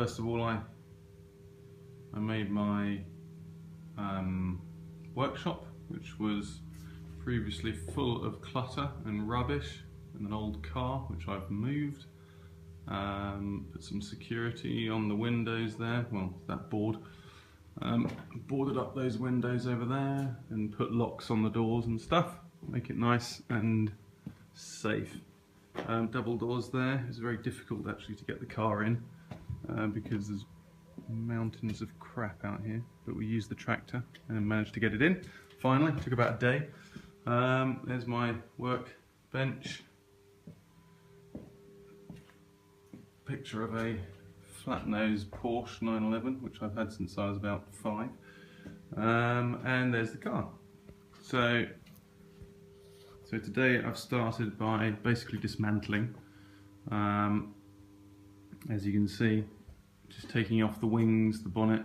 First of all, I made my workshop, which was previously full of clutter and rubbish and an old car which I've moved. Put some security on the windows there, well, that board. Boarded up those windows over there and put locks on the doors and stuff, make it nice and safe. Double doors there. It's very difficult actually to get the car in because there's mountains of crap out here, but we used the tractor and managed to get it in. Finally, took about a day. There's my workbench. Picture of a flat-nose Porsche 911, which I've had since I was about 5. And there's the car. So today I've started by basically dismantling. As you can see, just taking off the wings, the bonnet,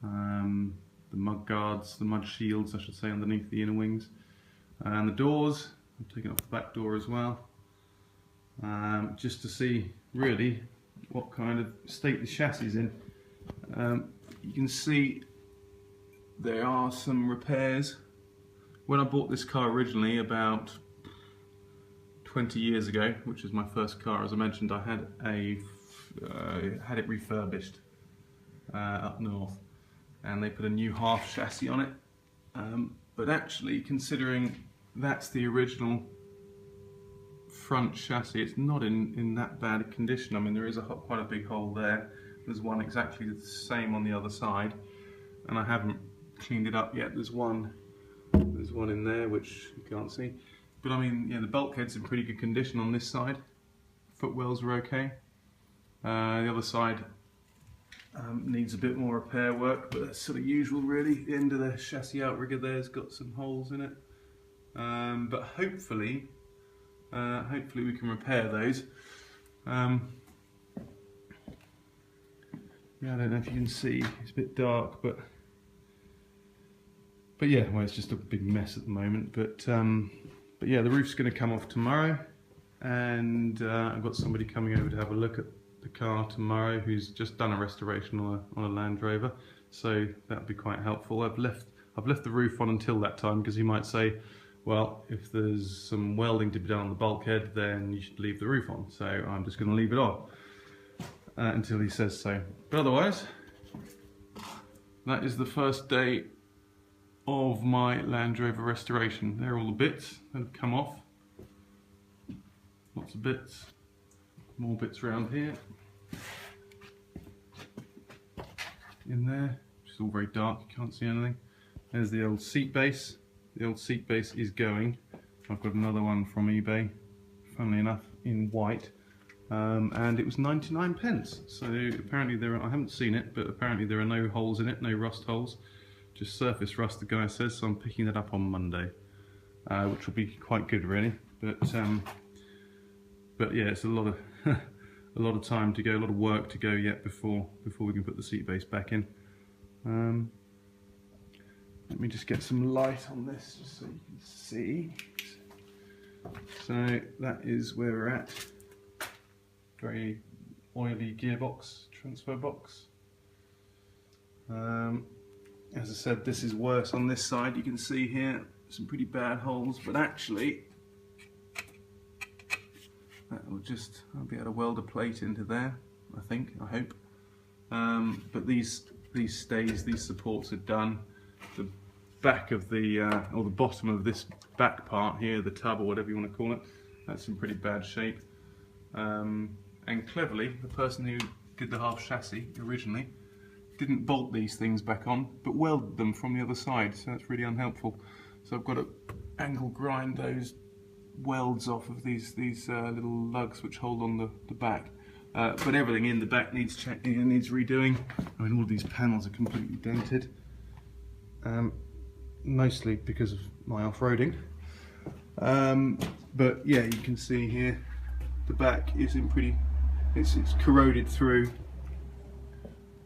the mud guards, the mud shields I should say, underneath the inner wings, and the doors. I'm taking off the back door as well, just to see really what kind of state the chassis is in. You can see there are some repairs. When I bought this car originally about 20 years ago, which was my first car, as I mentioned, I had it refurbished up north, and they put a new half chassis on it. But actually, considering that's the original front chassis, it's not in that bad a condition. I mean, there is quite a big hole there. There's one exactly the same on the other side, and I haven't cleaned it up yet. There's one in there which you can't see, but I mean, yeah, the bulkhead's in pretty good condition on this side. Footwells are okay. The other side needs a bit more repair work, but that's sort of usual really. The end of the chassis outrigger there's got some holes in it, but hopefully we can repair those. Yeah, I don't know if you can see, it's a bit dark, but yeah, well, it's just a big mess at the moment. But yeah, the roof's going to come off tomorrow, and I've got somebody coming over to have a look at the car tomorrow who's just done a restoration on a Land Rover, so that'll be quite helpful. I've left the roof on until that time because he might say, well, if there's some welding to be done on the bulkhead, then you should leave the roof on. So I'm just going to leave it on until he says so. But otherwise, that is the first day of my Land Rover restoration. There are all the bits that have come off. Lots of bits. More bits around here. In there, which is all very dark, you can't see anything. There's the old seat base. The old seat base is going. I've got another one from eBay, funnily enough, in white. And it was 99p. So apparently I haven't seen it, but apparently there are no holes in it, no rust holes. Just surface rust, the guy says, so I'm picking that up on Monday, which will be quite good really. But yeah, it's a lot of a lot of time to go, a lot of work to go yet before we can put the seat base back in. Let me just get some light on this just so you can see. So that is where we're at. Very oily gearbox, transfer box. As I said, this is worse on this side. You can see here some pretty bad holes, but actually I'll be able to weld a plate into there, I think, I hope. But these stays, these supports are done. The back of the, or the bottom of this back part here, the tub or whatever you want to call it, that's in pretty bad shape. And cleverly, the person who did the half chassis originally didn't bolt these things back on, but welded them from the other side, so that's really unhelpful. So I've got to angle grind those welds off of these little lugs which hold on the back. But everything in the back needs checking and needs redoing. I mean, all of these panels are completely dented, mostly because of my off-roading. But yeah, you can see here the back is in pretty, it's corroded through,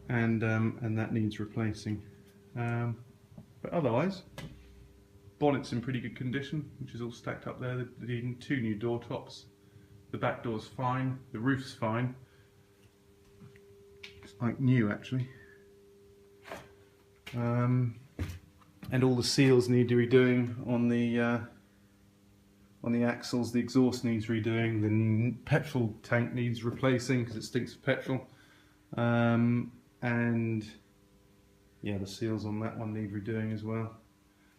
and that needs replacing. But otherwise, bonnet's in pretty good condition, which is all stacked up there. The 2 new door tops. The back door's fine. The roof's fine. like new actually. And all the seals need redoing on the axles. The exhaust needs redoing. The petrol tank needs replacing because it stinks of petrol. And yeah, the seals on that one need redoing as well.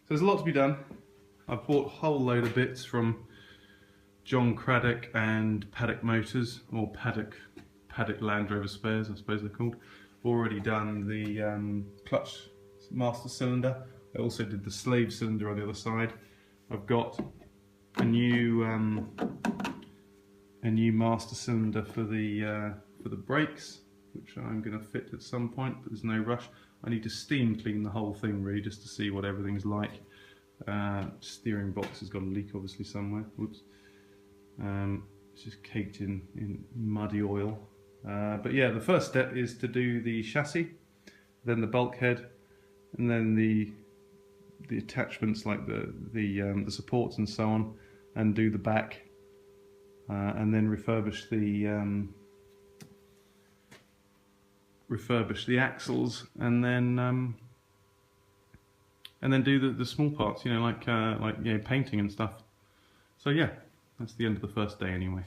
So there's a lot to be done. I've bought a whole load of bits from John Craddock and Paddock Motors, or Paddock Land Rover spares, I suppose they're called. Already done the clutch master cylinder. I also did the slave cylinder on the other side. I've got a new master cylinder for the brakes, which I'm going to fit at some point, but there's no rush. I need to steam clean the whole thing really, just to see what everything's like. Steering box has got a leak obviously somewhere. Whoops. It's just caked in muddy oil. But yeah, the first step is to do the chassis, then the bulkhead, and then the attachments like the supports and so on, and do the back, and then refurbish the axles, and then do the small parts, you know, like painting and stuff. So yeah, that's the end of the first day anyway.